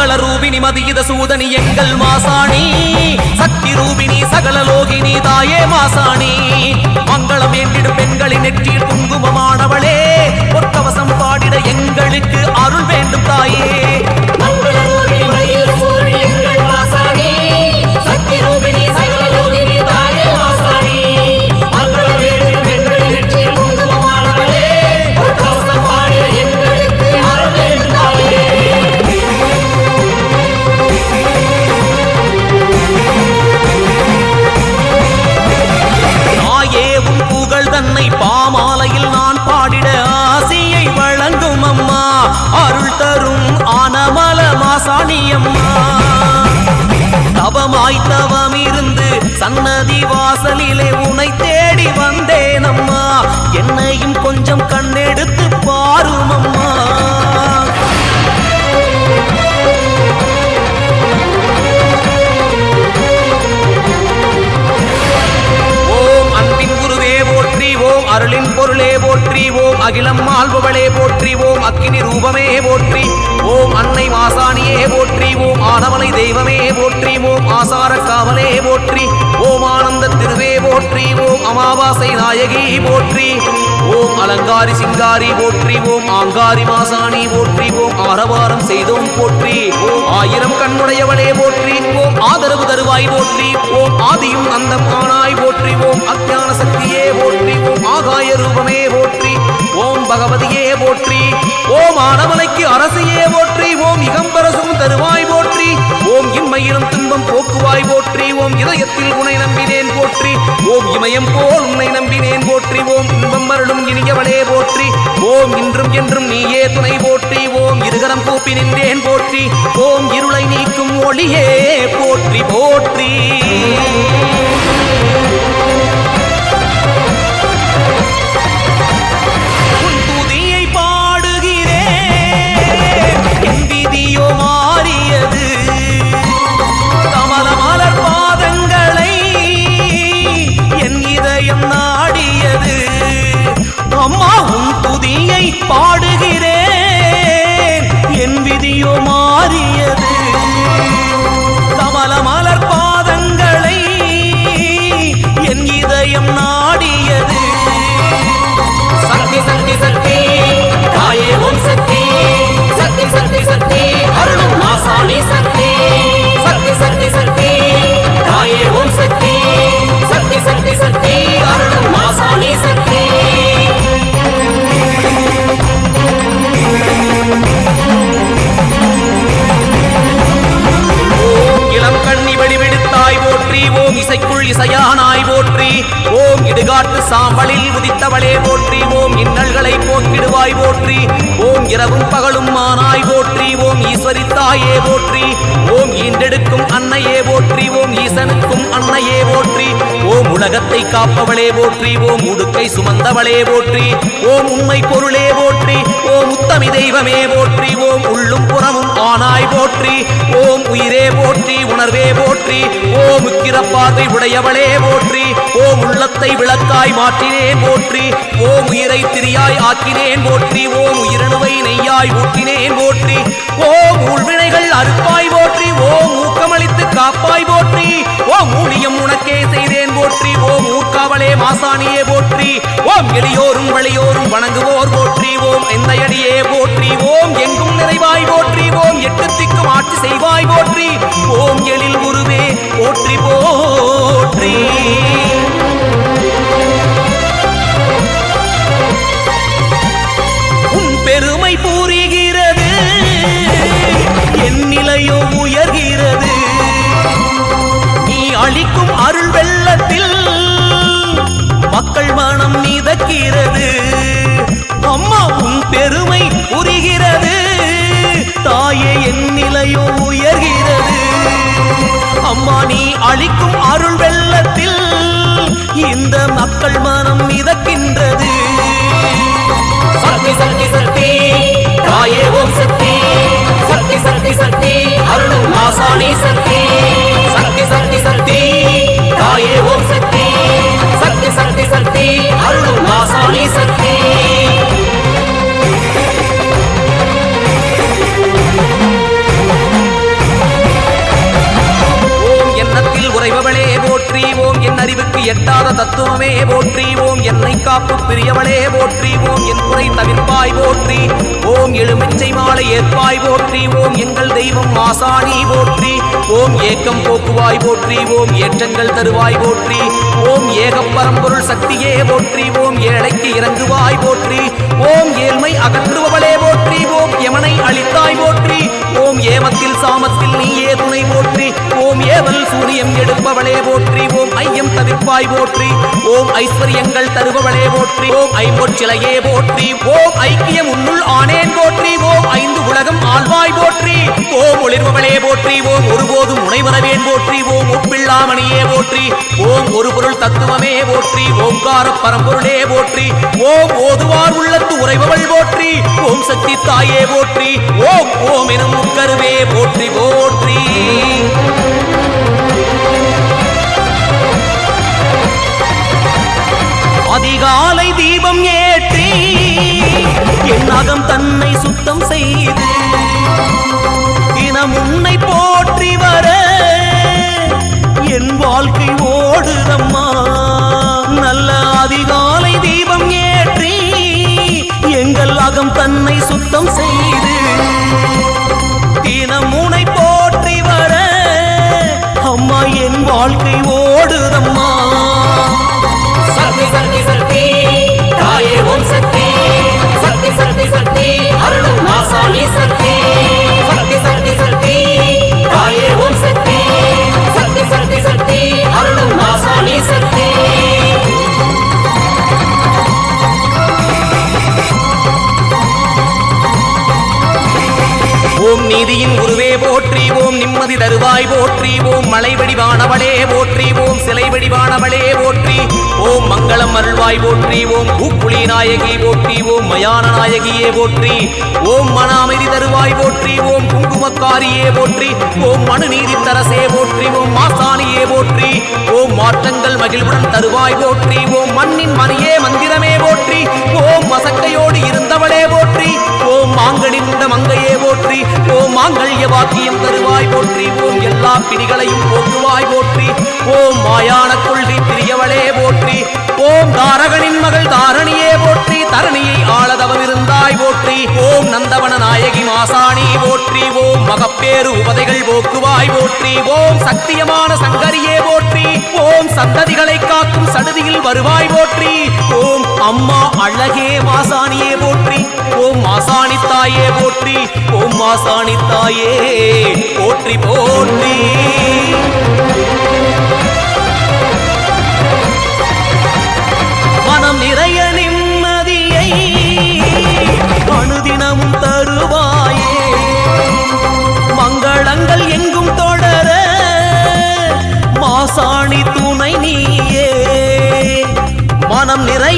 மங்கள ரூபினி மதியித சூதனி எங்கள் மாசாணி சக்தி ரூபினி சகல லோகினி தாயே மாசாணி மங்களம் வேண்டிடும் பெண்களின் நெற்றியில் குங்குமமானவளே பொற்கவசம் பாடிட எங்களுக்கு அருள் வேண்டும் தாயே பாமாலையில் நான் பாடிட ஆசியை வழங்கும் அம்மா அருள் தரும் ஆனமல மாசாணி அம்மா தவமாய் தவம் இருந்து சன்னதி வாசலிலே உனை தேடி வந்தேன் அம்மா என்னையும் கொஞ்சம் கண்ணெடுத்து பாரும் அம்மா அருளின் பொருளே போற்றி ஓம் அகிலம் ஆள்பவளே போற்றி ஓம் அக்கினி ரூபமே போற்றி ஓம் அன்னை மாசாணியே போற்றி ஓம் ஆனமலை தெய்வமே போற்றி ஓம் ஆசார காவலே போற்றி ஓம் ஆனந்த திருவே போற்றி ஓம் அமாவாசை நாயகி போற்றி ஓம் அலங்காரி சிங்காரி போற்றி ஓம் ஆங்காரி மாசாணி போற்றி ஓம் ஆரவாரம் செய்தோம் போற்றி ஓம் ஆயிரம் கண்ணுடையவளே போற்றி ஓம் ஆதரவு தருவாய் போற்றி ஓம் ஆதியும் அந்தம் ஆனாய் போற்றி ஓம் அஞ்ஞான சக்தியே போற்றி ஓம் ஆகாய ரூபமே போற்றி ஓம் பகவதியே போற்றி ஓம் ஆனமலைக்கு அரசியே போற்றி ஓம் இகம்பரசும் தருவாய் போற்றி ஓம் இம்மையிலும் துன்பம் போக்குவாய் போற்றி ஓம் இதயத்தில் உன்னை நம்பினேன் போற்றி ஓம் இமயம் போல் உன்னை நம்பினேன் போற்றி ஓம் இன்பம் மருளும் இனியவளே போற்றி ஓம் இன்றும் என்றும் நீயே துணை போற்றி ஓம் இருகரம் கூப்பி நின்றேன் போற்றி ஓம் இருளை நீக்கும் ஒளியே போற்றி போற்றி பாடுகிறேன் என் விதியோ மாறியது கமல மலர் பாதங்களை என் இதயம் நாடியது சக்தி சக்தி சக்தி தாயே ஓம் சக்தி சக்தி சக்தி சக்தி அருளும் மாசாணி சக்தி சக்தி சக்தி சக்தி தாயே ஓம் சக்தி சக்தி சக்தி சக்தி அருளும் மாசாணி சக்தி ஓம் இசைக்குள் இசையானாய் போற்றி ஓம் இடுகாட்டு சாம்பலில் உதித்தவளே போற்றி ஓம் இன்னல்களை போக்கிடுவாய் போற்றி ஓம் இரவும் பகலும் மானாய் போற்றி ஓம் ஈஸ்வரி தாயே போற்றி ஓம் ஈண்டெடுக்கும் அன்னையே போற்றி ஓம் ஈசனுக்கும் அன்னையே போற்றி ஓம் உலகத்தை காப்பவளே போற்றி ஓம் உடுக்கை சுமந்தவளே போற்றி ஓம் உண்மை பொருளே போற்றி ஓம் உத்தமி தெய்வமே போற்றி ஓம் உள்ளும் புறமும் ஆனாய் போற்றி ஓம் உயிரே போற்றி உணர்வே போற்றி ஓம் பார்வை உடையவளே போற்றி ஓம் உள்ளத்தை விளக்காய் மாற்றினேன் போற்றி ஓம் உயிரை திரியாய் ஆக்கினேன் போற்றி ஓம் உயிரணுவை நெய்யாய் ஊற்றினேன் போற்றி ஓம் உள்வினைகள் அறுப்பாய் போற்றி ஓம் ஊக்கமளித்து காப்பாய் போற்றி ஓம் ஊழியம் உனக்கே செய்தேன் போற்றி ஓம் ஊர்காவலே மாசாணியே போற்றி ஓம் எளியோரும் வழியோரும் வணங்குவோர் போற்றி ஓம் எந்தையடியே போற்றி ஓம் எங்கும் நிறைவாய் போற்றி ஓம் எட்டு திக்கும் ஆட்சி செய்வாய் போற்றி ஓம் எழில் குருவே போற்றி போற்றி உன் பெருமை புரிகிறது என் நிலையோ உயர்கிறது நீ அளிக்கும் அருள் வெள்ளத்தில் மக்கள் மனம் மிதக்கிறது அம்மா உன் பெருமை புரிகிறது தாயே என் நிலையோ உயர்கிறது அம்மா நீ அளிக்கும் அருள் வெள்ளத்தில் இந்த மக்கள் மனம் மிதக்கின்றது சக்தி சக்தி சக்தி தாயே ஓம் சக்தி சக்தி சக்தி சக்தி அருளும் மாசாணி சக்தி சக்தி சக்தி சக்தி தாயே ஓம் சக்தி சக்தி சக்தி சக்தி அருளும் மாசாணி சக்தி எட்டாத தத்துவமே போற்றி. ஓம் என்னை காப்பு பிரியவளே போற்றி. ஓம் என் குறை தவிர்ப்பாய் போற்றி. ஓம் எழுமிச்சை மாலை ஏற்பாய் போற்றி. ஓம் எங்கள் தெய்வம் மாசாணி போற்றி. ஓம் ஏக்கம் போக்குவாய் போற்றி. ஓம் ஏற்றங்கள் தருவாய் போற்றி. ஓம் ஏகப்பரம்பொருள் சக்தியே போற்றி. ஓம் ஏழைக்கு இறங்குவாய் போற்றி. ஓம் ஏழ்மை அகற்றுபவளே போற்றி. ஓம் யமனை அழித்தாய் போற்றி. ஓம் ஏமத்தில் சாமத்தில் நீயே துணை போற்றி. ஓம் ஏவல் சூரியம் எடுப்பவளே போற்றி. ஓம் ஐயம் தவிர்ப்பாய் போற்றி. ஓம் ஐஸ்வர்யங்கள் தருபவளே போற்றி. ஓம் ஐம்பொற்சிலையே போற்றி. ஓம் ஐக்கியம் உன்னுள் ஆனேன் போற்றி. ஓம் ஐந்து உலகம் ஆழ்வாய் போற்றி. ஓம் ஒளிர்பவளே போற்றி. ஓம் ஒருபோதும் முனைவரவேன் போற்றி. ஓம் ஒப்பில்லாமணியே போற்றி. ஓம் ஒரு பொருள் தத்துவமே போற்றி. ஓம்கார பரம்பொருளே போற்றி. ஓம் ஓதுவார் உள்ளத்து உறைபவள் போற்றி. ஓம் சக்தி தாயே போற்றி. ஓம் ஓம் எனும் முக்கருவே போற்றி போற்றி. அதிகாலை தீபம் ஏற்றி என் அகம் தன்னை சுத்தம் செய்து தினம் உன்னை போற்றி வர என் வாழ்க்கை ஓடுதம்மா. நல்ல அதிகாலை தீபம் ஏற்றி எங்கள் அகம் தன்னை சுத்தம் செய்து தினம் உன்னை போற்றி வர அம்மா என் வாழ்க்கை ஓடுதம்மா. சக்தி சக்தி சக்தி தாயே ஓம் சக்தி. சக்தி சக்தி சக்தி அருளும் மாசாணி சக்தி. சக்தி சக்தி சக்தி தாயே ஓம் சக்தி. சக்தி சக்தி சக்தி அருளும் மாசாணி சக்தி. ஓம் நீதியின் குருவே போற்றி. ஓம் நிம்மதி தருவாய் போற்றி. ஓம் மலை வடிவானவளே போற்றி. ஓம் சிலை வடிவானவளே போற்றி. ஓம் மங்களம் அருள்வாய் போற்றி. ஓம் பூக்குழி நாயகி போற்றி. ஓம் மயான நாயகியே போற்றி. ஓம் மன அமைதி தருவாய் போற்றி. ஓம் குங்குமக்காரியே போற்றி. ஓம் மனு நீதி தரசே போற்றி. ஓம் மாசாணியே போற்றி. ஓம் மாற்றங்கள் மகிழ்வுடன் தருவாய் போற்றி. ஓம் மண்ணின் மணியே மந்திரமே போற்றி. ஓம் மசக்கையோடு இருந்தவளே போற்றி. ஓம் மாங்கனிந்த மங்கையே போற்றி. ஓம் மாங்கல்ய வாக்கியம் தருவாய் போற்றி. ஓம் எல்லா பிணிகளையும் போக்குவாய் போற்றி. ஓம் மாயான கொள்கை பிரியவளே போற்றி. ஓம் தாரகனின் மகள் தாரணியே போற்றி. தரணியை ஆளதவம் இருந்தாய் போற்றி. ஓம் நந்தவன நாயகி மாசாணி போற்றி. ஓம் மகப்பேறு உபதைகள் போக்குவாய் போற்றி. ஓம் சத்தியமான சங்கரியே போற்றி. ஓம் சந்ததிகளை காக்கும் சடுதியில் வருவாய் போற்றி. ஓம் அம்மா அழகே மாசாணியே போற்றி. ஓம் மாசாணி தாயே போற்றி. ஓம் மாசாணி தாயே போற்றி போற்றி. மனம் நிறைய நிம்மதியை அனுதினமும் தருவாயே. மங்களங்கள் எங்கும் தொடர மாசாணி துணை நீயே. மனம் நிறைய